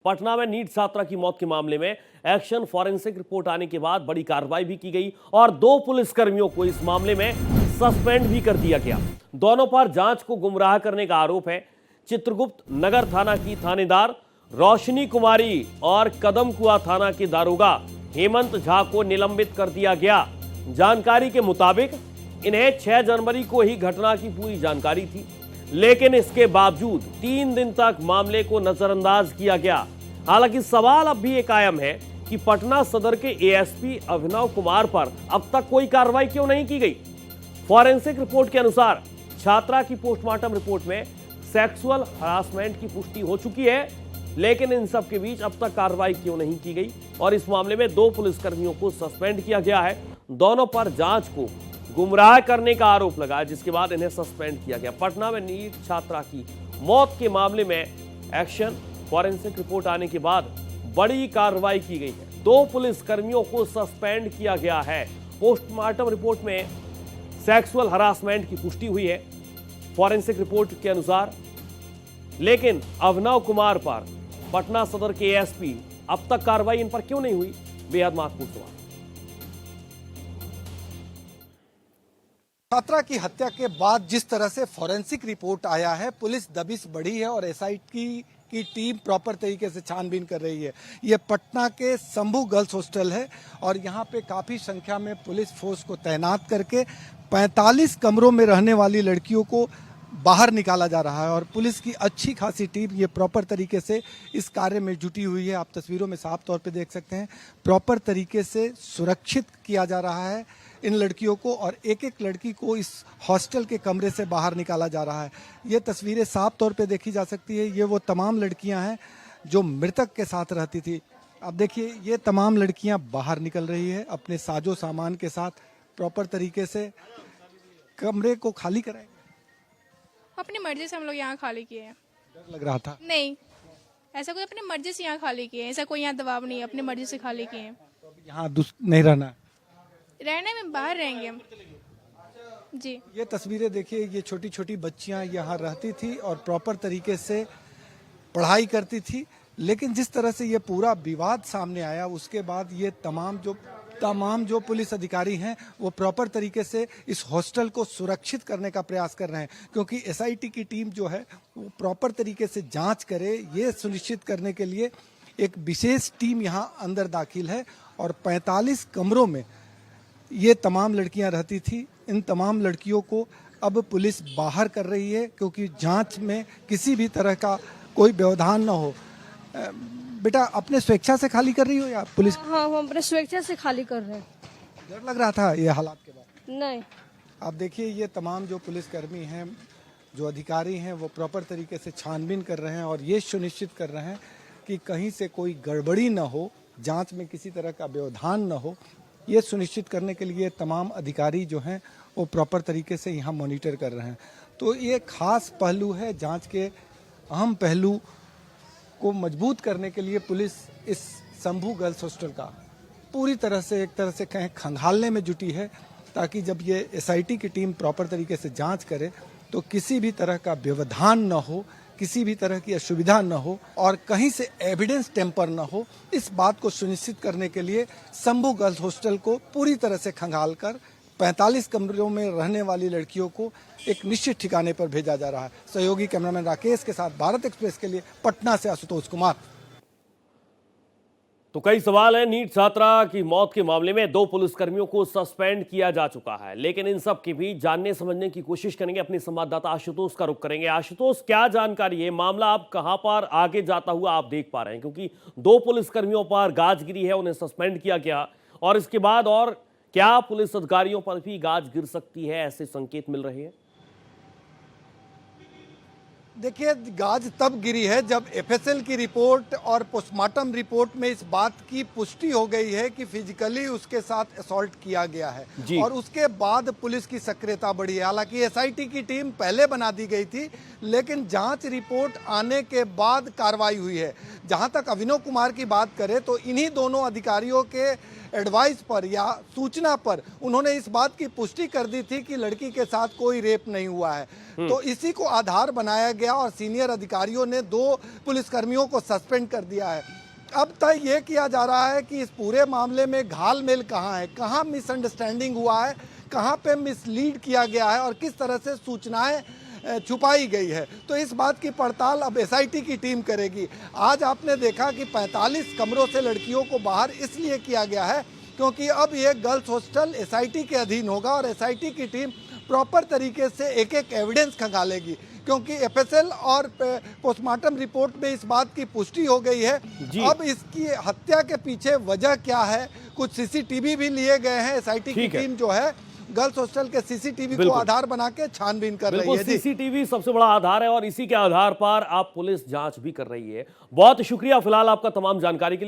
पटना में नीट छात्रा की मौत के मामले में एक्शन फॉरेंसिक रिपोर्ट आने के बाद बड़ी कार्रवाई भी की गई और 2 पुलिसकर्मियों को इस मामले में सस्पेंड भी कर दिया गया। दोनों पर जांच को गुमराह करने का आरोप है। चित्रगुप्त नगर थाना की थानेदार रोशनी कुमारी और कदमकुआ थाना के दारोगा हेमंत झा को निलंबित कर दिया गया। जानकारी के मुताबिक इन्हें 6 जनवरी को ही घटना की पूरी जानकारी थी, लेकिन इसके बावजूद 3 दिन तक मामले को नजरअंदाज किया गया। हालांकि सवाल अब भी ये कायम है कि पटना सदर के एएसपी अभिनव कुमार पर अब तक कोई कार्रवाई क्यों नहीं की गई। फॉरेंसिक रिपोर्ट के अनुसार छात्रा की पोस्टमार्टम रिपोर्ट में सेक्सुअल हरासमेंट की पुष्टि हो चुकी है, लेकिन इन सब के बीच अब तक कार्रवाई क्यों नहीं की गई और इस मामले में 2 पुलिसकर्मियों को सस्पेंड किया गया है। दोनों पर जांच को गुमराह करने का आरोप लगा, जिसके बाद इन्हें सस्पेंड किया गया। पटना में नीट छात्रा की मौत के मामले में एक्शन फॉरेंसिक रिपोर्ट आने के बाद बड़ी कार्रवाई की गई है। 2 पुलिसकर्मियों को सस्पेंड किया गया है। पोस्टमार्टम रिपोर्ट में सेक्सुअल हरासमेंट की पुष्टि हुई है फॉरेंसिक रिपोर्ट के अनुसार, लेकिन अभिनव कुमार पर पटना सदर के एएसपी अब तक कार्रवाई इन पर क्यों नहीं हुई, बेहद महत्वपूर्ण सवाल। छात्रा की हत्या के बाद जिस तरह से फॉरेंसिक रिपोर्ट आया है, पुलिस दबिश बढ़ी है और एसआईटी की टीम प्रॉपर तरीके से छानबीन कर रही है। ये पटना के शंभू गर्ल्स हॉस्टल है और यहाँ पे काफ़ी संख्या में पुलिस फोर्स को तैनात करके 45 कमरों में रहने वाली लड़कियों को बाहर निकाला जा रहा है और पुलिस की अच्छी खासी टीम ये प्रॉपर तरीके से इस कार्य में जुटी हुई है। आप तस्वीरों में साफ तौर पे देख सकते हैं, प्रॉपर तरीके से सुरक्षित किया जा रहा है इन लड़कियों को और एक एक लड़की को इस हॉस्टल के कमरे से बाहर निकाला जा रहा है। ये तस्वीरें साफ तौर पे देखी जा सकती है। ये वो तमाम लड़कियां हैं जो मृतक के साथ रहती थी। अब देखिए, ये तमाम लड़कियां बाहर निकल रही है अपने साजो सामान के साथ। प्रॉपर तरीके से कमरे को खाली कराएंगे। अपनी मर्जी से हम लोग यहाँ खाली किए हैं। डर लग रहा था? नहीं, ऐसा कोई अपनी मर्जी से यहाँ खाली किए हैं। ऐसा कोई यहाँ दबाव नहीं है, अपनी मर्जी से खाली किए हैं। तो यहाँ नहीं रहना, रहने में बाहर रहेंगे हम जी। ये तस्वीरें देखिए, ये छोटी छोटी बच्चियां यहाँ रहती थी और प्रॉपर तरीके से पढ़ाई करती थी, लेकिन जिस तरह से ये पूरा विवाद सामने आया उसके बाद ये तमाम जो पुलिस अधिकारी हैं वो प्रॉपर तरीके से इस हॉस्टल को सुरक्षित करने का प्रयास कर रहे हैं, क्योंकि एसआईटी की टीम जो है वो प्रॉपर तरीके से जांच करे, ये सुनिश्चित करने के लिए एक विशेष टीम यहाँ अंदर दाखिल है और 45 कमरों में ये तमाम लड़कियां रहती थी। इन तमाम लड़कियों को अब पुलिस बाहर कर रही है, क्योंकि जांच में किसी भी तरह का कोई व्यवधान न हो। बेटा, अपने स्वेच्छा से खाली कर रही हो या पुलिस? हाँ, हम अपने स्वेच्छा से खाली कर रहे हैं। डर लग रहा था ये हालात के बाद? नहीं। आप देखिए, ये तमाम जो पुलिसकर्मी हैं, जो अधिकारी हैं, वो प्रॉपर तरीके से छानबीन कर रहे हैं और ये सुनिश्चित कर रहे हैं कि कहीं से कोई गड़बड़ी न हो, जाँच में किसी तरह का व्यवधान न हो। ये सुनिश्चित करने के लिए तमाम अधिकारी जो हैं वो प्रॉपर तरीके से यहाँ मॉनिटर कर रहे हैं। तो ये खास पहलू है, जांच के अहम पहलू को मजबूत करने के लिए पुलिस इस शंभू गर्ल्स हॉस्टल का पूरी तरह से एक तरह से कहें खंगालने में जुटी है, ताकि जब ये एसआईटी की टीम प्रॉपर तरीके से जांच करे तो किसी भी तरह का व्यवधान न हो, किसी भी तरह की असुविधा न हो और कहीं से एविडेंस टेम्पर न हो। इस बात को सुनिश्चित करने के लिए शंभू गर्ल्स हॉस्टल को पूरी तरह से खंगाल कर 45 कमरों में रहने वाली लड़कियों को एक निश्चित ठिकाने पर भेजा जा रहा है। सहयोगी कैमरामैन राकेश के साथ भारत एक्सप्रेस के लिए पटना से आशुतोष कुमार। तो कई सवाल हैं। नीट छात्रा की मौत के मामले में 2 पुलिसकर्मियों को सस्पेंड किया जा चुका है, लेकिन इन सब के बीच जानने समझने की कोशिश करेंगे। अपने संवाददाता आशुतोष का रुख करेंगे। आशुतोष, क्या जानकारी है? मामला अब कहां पर आगे जाता हुआ आप देख पा रहे हैं? क्योंकि 2 पुलिसकर्मियों पर गाज गिरी है, उन्हें सस्पेंड किया गया और इसके बाद और क्या पुलिस अधिकारियों पर भी गाज गिर सकती है, ऐसे संकेत मिल रहे हैं? देखिए, गाज तब गिरी है जब एफएसएल की रिपोर्ट और पोस्टमार्टम रिपोर्ट में इस बात की पुष्टि हो गई है कि फिजिकली उसके साथ असॉल्ट किया गया है और उसके बाद पुलिस की सक्रियता बढ़ी है। हालांकि एसआईटी की टीम पहले बना दी गई थी, लेकिन जांच रिपोर्ट आने के बाद कार्रवाई हुई है। जहां तक अभिनव कुमार की बात करें तो इन्हीं दोनों अधिकारियों के एडवाइस पर या सूचना पर उन्होंने इस बात की पुष्टि कर दी थी कि लड़की के साथ कोई रेप नहीं हुआ है। तो इसी को आधार बनाया गया गया और सीनियर अधिकारियों ने 2 पुलिसकर्मियों को सस्पेंड कर दिया है। अब तक ये किया जा रहा है कि इस पूरे मामले में घालमेल कहाँ है, कहाँ मिसअंडरस्टैंडिंग हुआ है, कहाँ पे मिसलीड किया गया है और किस तरह से सूचनाएं छुपाई गई है। तो इस बात की पड़ताल अब एसआईटी की टीम करेगी। आज आपने देखा कि 45 कमरों से लड़कियों को बाहर इसलिए किया गया है क्योंकि अब ये गर्ल्स हॉस्टल एसआईटी के अधीन होगा और एसआईटी की टीम प्रॉपर तरीके से एक एक एविडेंस खंगालेगी, क्योंकि एफएसएल और पोस्टमार्टम रिपोर्ट में इस बात की पुष्टि हो गई है। अब इसकी हत्या के पीछे वजह क्या है, कुछ सीसीटीवी भी लिए गए हैं। एसआईटी की टीम जो है गर्ल्स हॉस्टल के सीसीटीवी को आधार बना के छानबीन कर रही है। सीसीटीवी सबसे बड़ा आधार है और इसी के आधार पर आप पुलिस जांच भी कर रही है। बहुत शुक्रिया फिलहाल आपका तमाम जानकारी के लिए।